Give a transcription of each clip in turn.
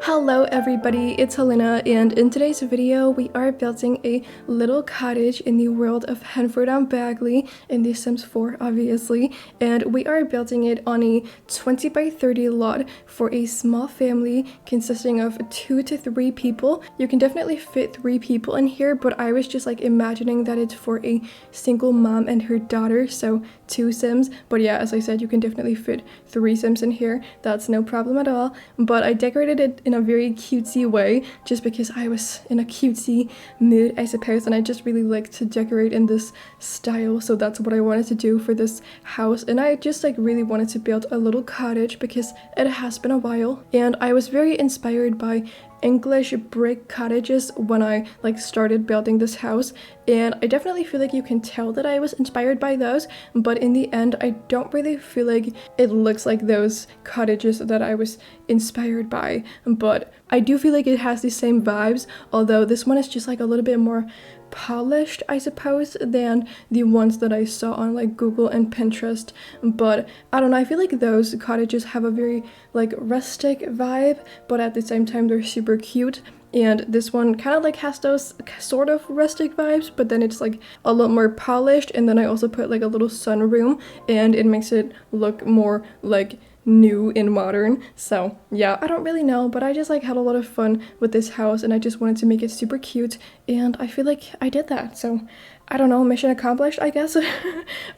Hello everybody, it's Helena, and in today's video we are building a little cottage in the world of Henford-on-Bagley in The Sims 4 obviously, and we are building it on a 20 by 30 lot for a small family consisting of 2 to 3 people. You can definitely fit 3 people in here, but I was just like imagining that it's for a single mom and her daughter, so 2 Sims. But yeah, as I said, you can definitely fit 3 Sims in here, that's no problem at all. But I decorated it in a very cutesy way just because I was in a cutesy mood, I suppose, and I just really like to decorate in this style, so that's what I wanted to do for this house. And I just like really wanted to build a little cottage because it has been a while, and I was very inspired by English brick cottages when I like started building this house, and I definitely feel like you can tell that I was inspired by those, but in the end I don't really feel like it looks like those cottages that I was inspired by, but I do feel like it has the same vibes, although this one is just like a little bit more polished, I suppose, than the ones that I saw on like Google and Pinterest. But I don't know, I feel like those cottages have a very like rustic vibe, but at the same time they're super cute. And this one kind of like has those sort of rustic vibes, but then it's like a lot more polished, and then I also put like a little sunroom and it makes it look more like new and modern. So yeah, I don't really know, but I just like had a lot of fun with this house and I just wanted to make it super cute, and I feel like I did that. So I don't know, mission accomplished, I guess.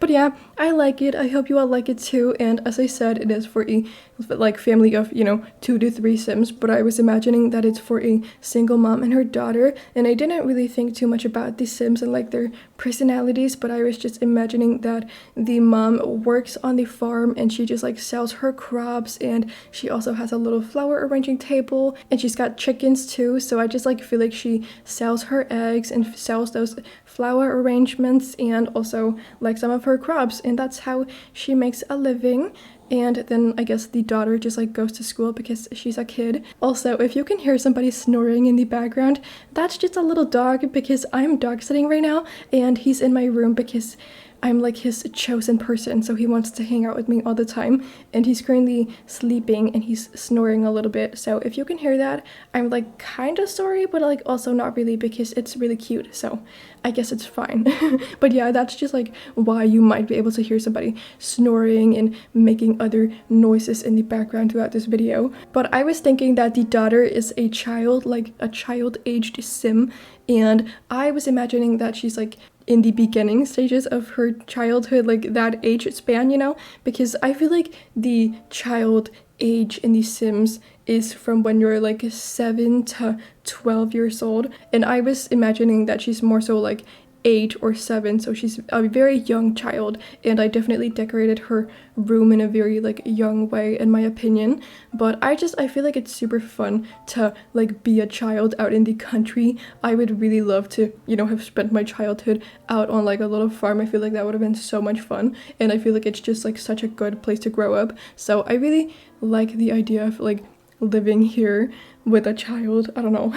But yeah, I like it. I hope you all like it too. And as I said, it is for a like family of, 2 to 3 Sims, but I was imagining that it's for a single mom and her daughter, and I didn't really think too much about the Sims and like their personalities, but I was just imagining that the mom works on the farm and she just like sells her crops, and she also has a little flower arranging table, and she's got chickens too, so I just like feel like she sells her eggs and sells those flower arrangements and also like some of her crops, and that's how she makes a living. And then I guess the daughter just like goes to school because she's a kid. Also, if you can hear somebody snoring in the background, that's just a little dog because I'm dog sitting right now, and he's in my room because I'm like his chosen person, so he wants to hang out with me all the time, and he's currently sleeping and he's snoring a little bit. So if you can hear that, I'm like kind of sorry, but like also not really because it's really cute, so I guess it's fine. But yeah, that's just like why you might be able to hear somebody snoring and making other noises in the background throughout this video. But I was thinking that the daughter is a child, like a child-aged Sim, and I was imagining that she's like in the beginning stages of her childhood, like that age span, because I feel like the child age in the Sims is from when you're like 7 to 12 years old, and I was imagining that she's more so like 8 or 7, so she's a very young child, and I definitely decorated her room in a very like young way in my opinion. But I feel like it's super fun to like be a child out in the country. I would really love to have spent my childhood out on like a little farm. I feel like that would have been so much fun, and I feel like it's just like such a good place to grow up, so I really like the idea of like living here with a child. I don't know.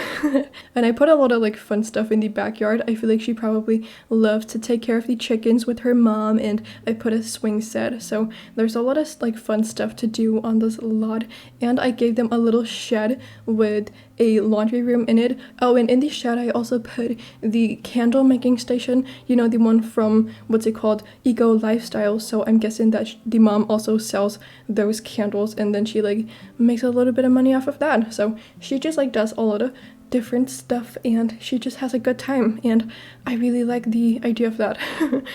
And I put a lot of like fun stuff in the backyard. I feel like she probably loves to take care of the chickens with her mom, and I put a swing set, so there's a lot of like fun stuff to do on this lot. And I gave them a little shed with a laundry room in it. Oh, and in the shed I also put the candle making station, the one from what's it called, Eco Lifestyle. So I'm guessing that the mom also sells those candles, and then she like makes a little bit of money off of that. So she just like does a lot of different stuff, and she just has a good time, and I really like the idea of that.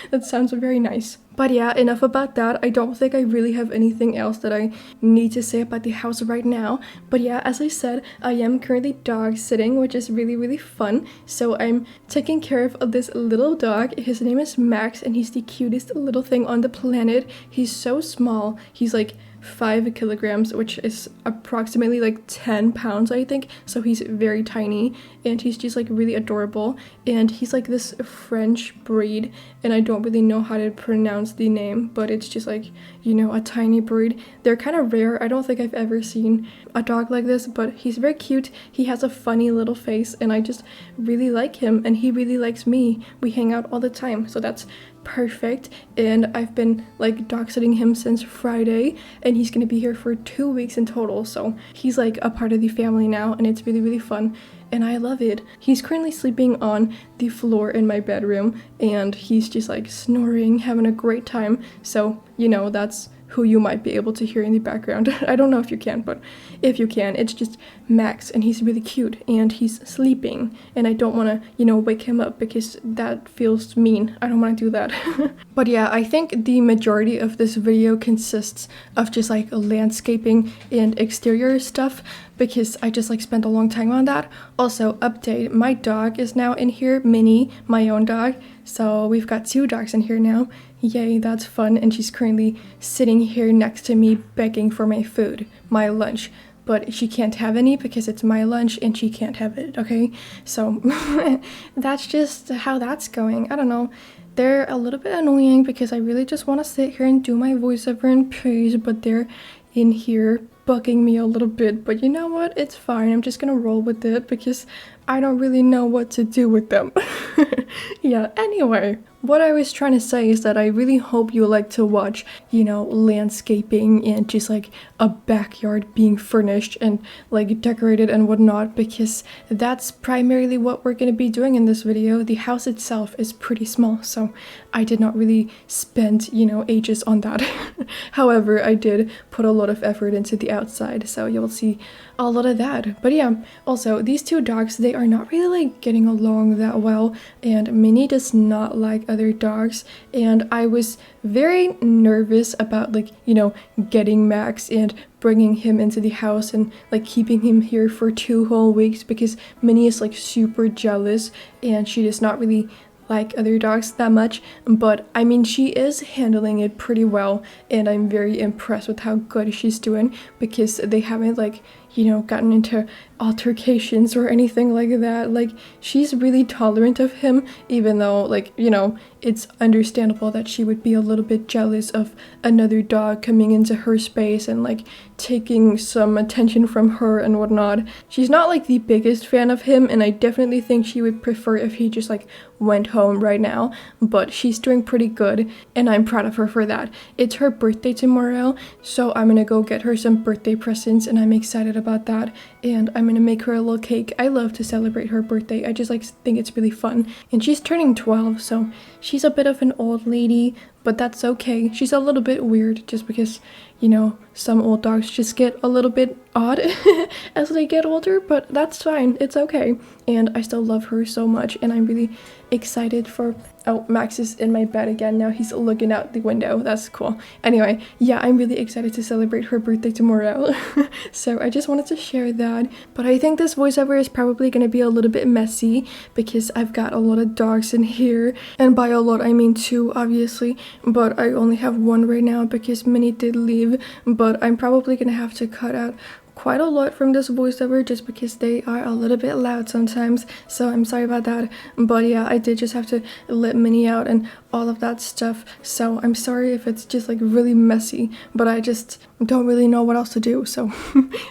That sounds very nice. But yeah, enough about that. I don't think I really have anything else that I need to say about the house right now. But yeah, as I said, I am currently dog sitting, which is really, really fun. So I'm taking care of this little dog. His name is Max, and he's the cutest little thing on the planet. He's so small. He's like 5 kilograms, which is approximately like 10 pounds, I think. So he's very tiny, and he's just like really adorable, and he's like this French breed, and I don't really know how to pronounce the name, but it's just like, a tiny breed. They're kind of rare. I don't think I've ever seen a dog like this, but he's very cute. He has a funny little face, and I just really like him, and he really likes me. We hang out all the time, so that's perfect, and I've been like dog sitting him since Friday, and he's gonna be here for 2 weeks in total, so he's like a part of the family now, and it's really, really fun. And I love it. He's currently sleeping on the floor in my bedroom, and he's just like snoring, having a great time. So, you know, that's who you might be able to hear in the background. I don't know if you can, but if you can, it's just Max, and he's really cute, and he's sleeping, and I don't want to, you know, wake him up because that feels mean. I don't want to do that. But yeah, I think the majority of this video consists of just like landscaping and exterior stuff, because I just like spent a long time on that. Also, update, my dog is now in here, Minnie, my own dog. So we've got 2 dogs in here now. Yay, that's fun. And she's currently sitting here next to me begging for my food, my lunch. But she can't have any because it's my lunch and she can't have it, okay? So that's just how that's going. I don't know. They're a little bit annoying because I really just want to sit here and do my voiceover in peace, but they're in here bugging me a little bit. But you know what? It's fine. I'm just gonna roll with it because I don't really know what to do with them. Yeah, anyway, what I was trying to say is that I really hope you like to watch, you know, landscaping and just like a backyard being furnished and like decorated and whatnot, because that's primarily what we're going to be doing in this video. The house itself is pretty small, so I did not really spend, you know, ages on that. However, I did put a lot of effort into the outside, so you'll see a lot of that. But yeah, also these 2 dogs, they are not really like getting along that well, and Minnie does not like other dogs, and I was very nervous about like, you know, getting Max and bringing him into the house and like keeping him here for 2 whole weeks, because Minnie is like super jealous and she does not really like other dogs that much. But I mean, she is handling it pretty well, and I'm very impressed with how good she's doing, because they haven't like, you know, gotten into altercations or anything like that. Like, she's really tolerant of him, even though, like, you know, it's understandable that she would be a little bit jealous of another dog coming into her space and like taking some attention from her and whatnot. She's not like the biggest fan of him, and I definitely think she would prefer if he just like went home right now, but she's doing pretty good, and I'm proud of her for that. It's her birthday tomorrow, so I'm gonna go get her some birthday presents, and I'm excited about that, and I'm gonna make her a little cake. I love to celebrate her birthday. I just like think it's really fun, and she's turning 12, so she's a bit of an old lady, but that's okay. She's a little bit weird just because, you know, some old dogs just get a little bit odd as they get older, but that's fine. It's okay. And I still love her so much, and I'm really excited for... Oh, Max is in my bed again. Now he's looking out the window. That's cool. Anyway, yeah, I'm really excited to celebrate her birthday tomorrow. So I just wanted to share that. But I think this voiceover is probably going to be a little bit messy because I've got a lot of dogs in here. And by a lot, I mean 2, obviously. But I only have 1 right now because Minnie did leave. But I'm probably going to have to cut out quite a lot from this voiceover just because they are a little bit loud sometimes, so I'm sorry about that. But yeah, I did just have to let Minnie out and all of that stuff, so I'm sorry if it's just like really messy, but I just don't really know what else to do, so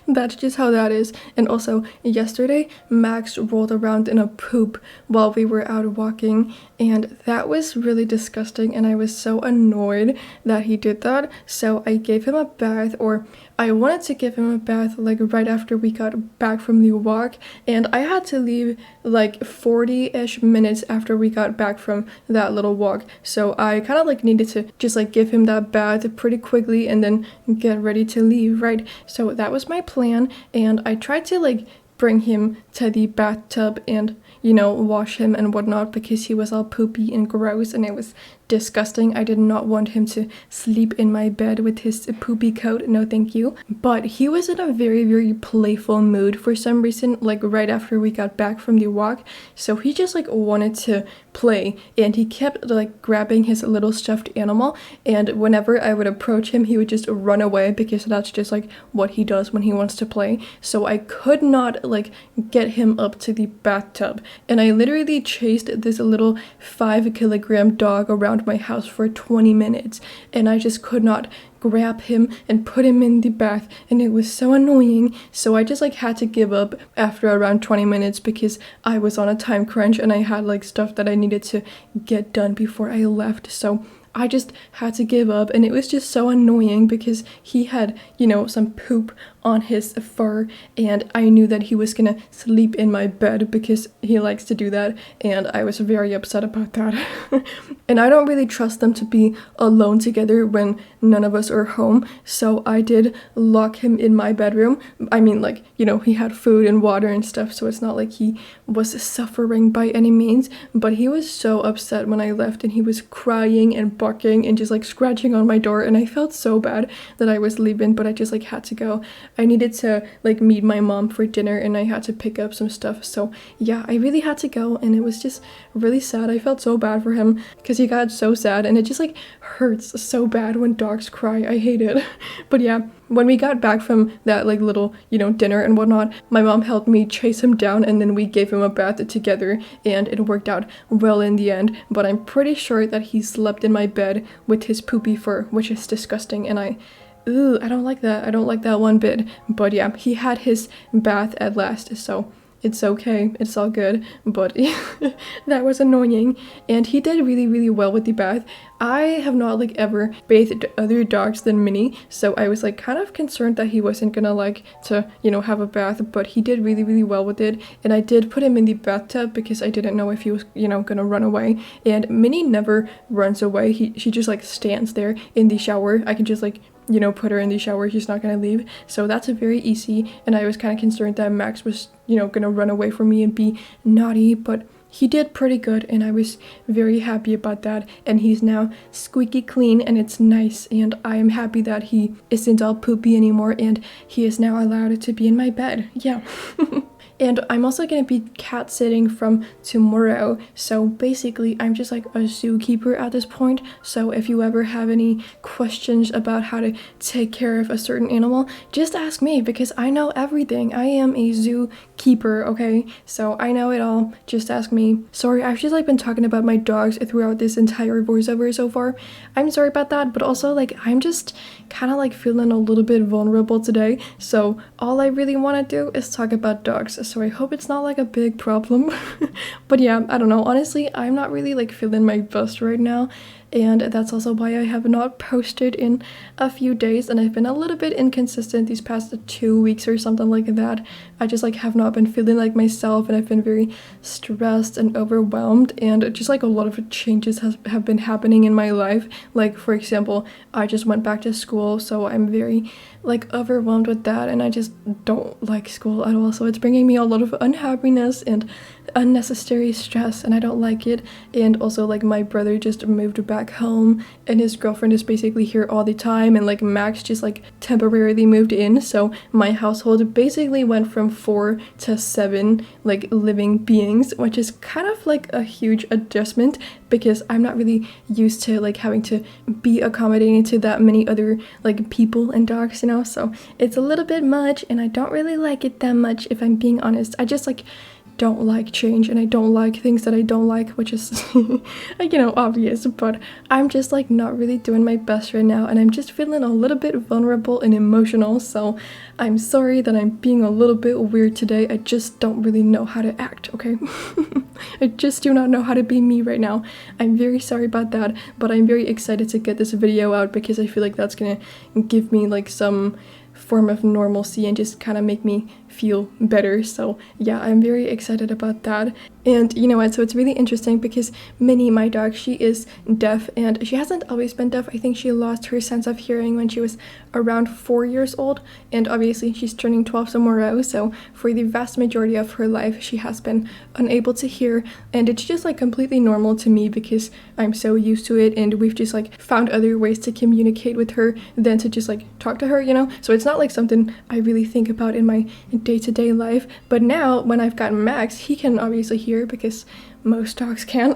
that's just how that is. And also, yesterday Max rolled around in a poop while we were out walking, and that was really disgusting, and I was so annoyed that he did that. So I gave him a bath, or I wanted to give him a bath like right after we got back from the walk, and I had to leave like 40-ish minutes after we got back from that little walk, so I kind of like needed to just like give him that bath pretty quickly and then get ready to leave, right? So that was my plan, and I tried to like bring him to the bathtub and, you know, wash him and whatnot because he was all poopy and gross and it was disgusting. I did not want him to sleep in my bed with his poopy coat. No, thank you. But he was in a very, very playful mood for some reason, like right after we got back from the walk. So he just like wanted to play, and he kept like grabbing his little stuffed animal, and whenever I would approach him, he would just run away because that's just like what he does when he wants to play. So I could not like get him up to the bathtub, and I literally chased this little 5-kilogram dog around around my house for 20 minutes, and I just could not grab him and put him in the bath, and it was so annoying. So I just like had to give up after around 20 minutes because I was on a time crunch and I had like stuff that I needed to get done before I left. So I just had to give up, and it was just so annoying because he had, you know, some poop on his fur, and I knew that he was gonna sleep in my bed because he likes to do that, and I was very upset about that. And I don't really trust them to be alone together when none of us are home, so I did lock him in my bedroom. I mean, like, you know, he had food and water and stuff, so it's not like he was suffering by any means, but he was so upset when I left, and he was crying and barking and just like scratching on my door, and I felt so bad that I was leaving, but I just like had to go. I needed to like meet my mom for dinner, and I had to pick up some stuff, so yeah, I really had to go, and it was just really sad. I felt so bad for him because he got so sad, and it just like hurts so bad when dogs cry. I hate it. But yeah, when we got back from that like little, you know, dinner and whatnot, my mom helped me chase him down, and then we gave him a bath together, and it worked out well in the end. But I'm pretty sure that he slept in my bed with his poopy fur, which is disgusting, and I don't like that. I don't like that one bit. But yeah, he had his bath at last, so it's okay, it's all good. But that was annoying, and he did really well with the bath. I have not like ever bathed other dogs than Minnie, so I was like kind of concerned that he wasn't gonna like to, you know, have a bath, but he did really well with it. And I did put him in the bathtub because I didn't know if he was, you know, gonna run away. And Minnie never runs away. She just like stands there in the shower. I can just like, you know, put her in the shower. She's not gonna leave, so that's a very easy. And I was kind of concerned that Max was, you know, gonna run away from me and be naughty, but he did pretty good, and I was very happy about that. And he's now squeaky clean, and it's nice, and I am happy that he isn't all poopy anymore, and he is now allowed to be in my bed. Yeah. And I'm also gonna be cat sitting from tomorrow, so basically I'm just like a zookeeper at this point. So if you ever have any questions about how to take care of a certain animal, just ask me because I know everything. I am a zookeeper, okay? So I know it all. Just ask me. Sorry, I've just like been talking about my dogs throughout this entire voiceover so far. I'm sorry about that, but also like I'm just kind of like feeling a little bit vulnerable today, so all I really want to do is talk about dogs, so I hope it's not like a big problem. But yeah, I don't know, honestly I'm not really like feeling my best right now, and that's also why I have not posted in a few days, and I've been a little bit inconsistent these past 2 weeks or something like that. I just like have not been feeling like myself, and I've been very stressed and overwhelmed, and just like a lot of changes have been happening in my life. Like for example, I just went back to school, so I'm very like overwhelmed with that, and I just don't like school at all, so it's bringing me a lot of unhappiness and unnecessary stress, and I don't like it. And also like my brother just moved back home, and his girlfriend is basically here all the time, and like Max just like temporarily moved in, so my household basically went from 4 to 7 like living beings, which is kind of like a huge adjustment because I'm not really used to like having to be accommodating to that many other like people and dogs, you know, so it's a little bit much, and I don't really like it that much if I'm being honest. I just like don't like change, and I don't like things that I don't like, which is you know, obvious, but I'm just like not really doing my best right now, and I'm just feeling a little bit vulnerable and emotional, so I'm sorry that I'm being a little bit weird today. I just don't really know how to act, okay? I just do not know how to be me right now. I'm very sorry about that, but I'm very excited to get this video out because I feel like that's gonna give me like some form of normalcy and just kind of make me feel better. So yeah, I'm very excited about that. And you know what, so it's really interesting because Minnie, my dog, she is deaf, and she hasn't always been deaf. I think she lost her sense of hearing when she was around 4 years old, and obviously she's turning 12 tomorrow, so for the vast majority of her life she has been unable to hear, and it's just like completely normal to me because I'm so used to it, and we've just like found other ways to communicate with her than to just like talk to her, you know, so it's not like something I really think about in my day-to-day life. But now when I've gotten Max, he can obviously hear because most dogs can,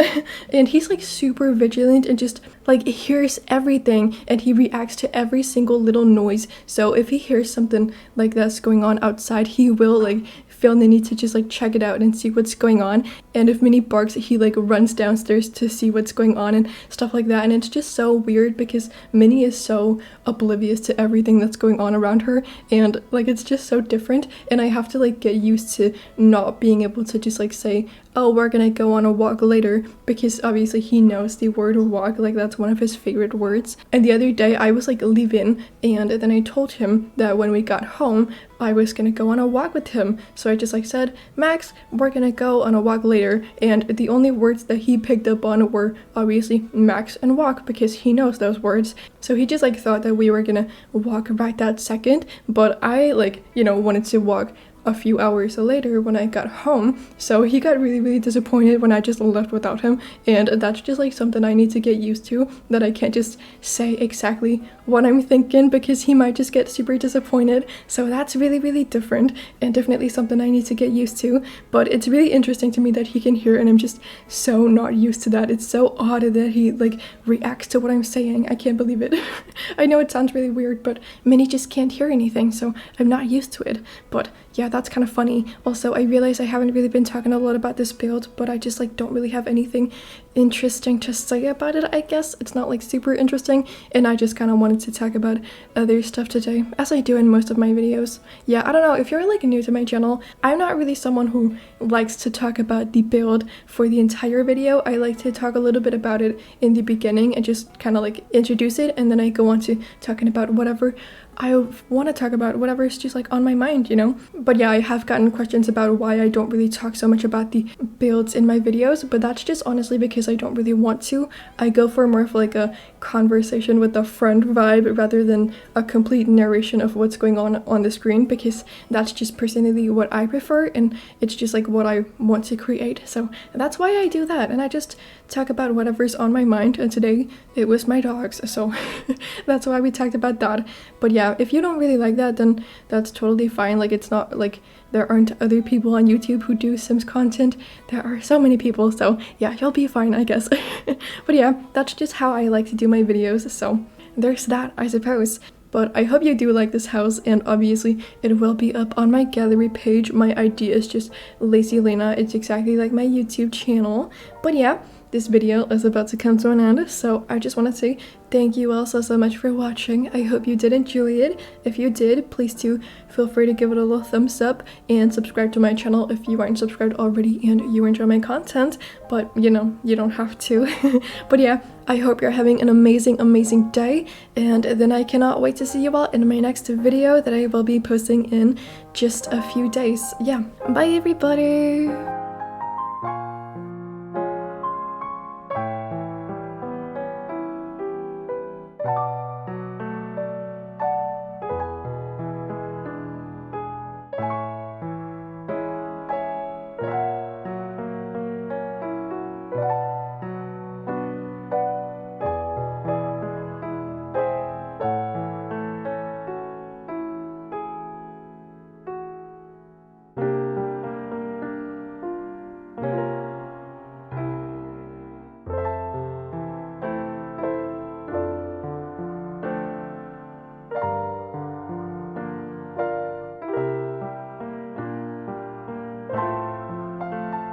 and he's like super vigilant and just like hears everything, and he reacts to every single little noise. So if he hears something like that's going on outside, he will like feel the need to just like check it out and see what's going on. And if Minnie barks, he like runs downstairs to see what's going on and stuff like that. And it's just so weird because Minnie is so oblivious to everything that's going on around her, and like it's just so different. And I have to like get used to not being able to just like say, oh, we're gonna go on a walk later, because obviously he knows the word walk, like that's one of his favorite words. And the other day I was like leaving, and then I told him that when we got home I was gonna go on a walk with him. So I just like said, Max, we're gonna go on a walk later, and the only words that he picked up on were obviously Max and walk, because he knows those words. So he just like thought that we were gonna walk right that second, but I like, you know, wanted to walk a few hours later when I got home. So he got really disappointed when I just left without him, and that's just like something I need to get used to, that I can't just say exactly what I'm thinking because he might just get super disappointed. So that's really different, and definitely something I need to get used to. But it's really interesting to me that he can hear, and I'm just so not used to that. It's so odd that he like reacts to what I'm saying. I can't believe it. I know it sounds really weird, but Minnie just can't hear anything, so I'm not used to it. But yeah, that's kind of funny. Also, I realize I haven't really been talking a lot about this build, but I just like don't really have anything interesting to say about it, I guess. It's not like super interesting, and I just kind of wanted to talk about other stuff today, as I do in most of my videos. Yeah, I don't know, if you're like new to my channel, I'm not really someone who likes to talk about the build for the entire video. I like to talk a little bit about it in the beginning and just kind of like introduce it, and then I go on to talking about whatever I want to talk about, whatever is just like on my mind, you know. But yeah, I have gotten questions about why I don't really talk so much about the builds in my videos, but that's just honestly because I don't really want to. I go for more of like a conversation with a friend vibe rather than a complete narration of what's going on the screen, because that's just personally what I prefer, and it's just like what I want to create. So that's why I do that, and I just talk about whatever's on my mind. And today it was my dogs, so that's why we talked about that. But yeah, if you don't really like that, then that's totally fine. Like, it's not like there aren't other people on YouTube who do Sims content. There are so many people, so yeah, you'll be fine, I guess. But yeah, that's just how I like to do my videos, so there's that, I suppose. But I hope you do like this house, and obviously it will be up on my gallery page. My ID is just LacyLena. It's exactly like my YouTube channel. But yeah, this video is about to come to an end, so I just want to say thank you all so much for watching. I hope you did enjoy it. If you did, please do feel free to give it a little thumbs up and subscribe to my channel if you aren't subscribed already and you enjoy my content. But you know, you don't have to. But yeah, I hope you're having an amazing day, and then I cannot wait to see you all in my next video that I will be posting in just a few days. Yeah, bye everybody!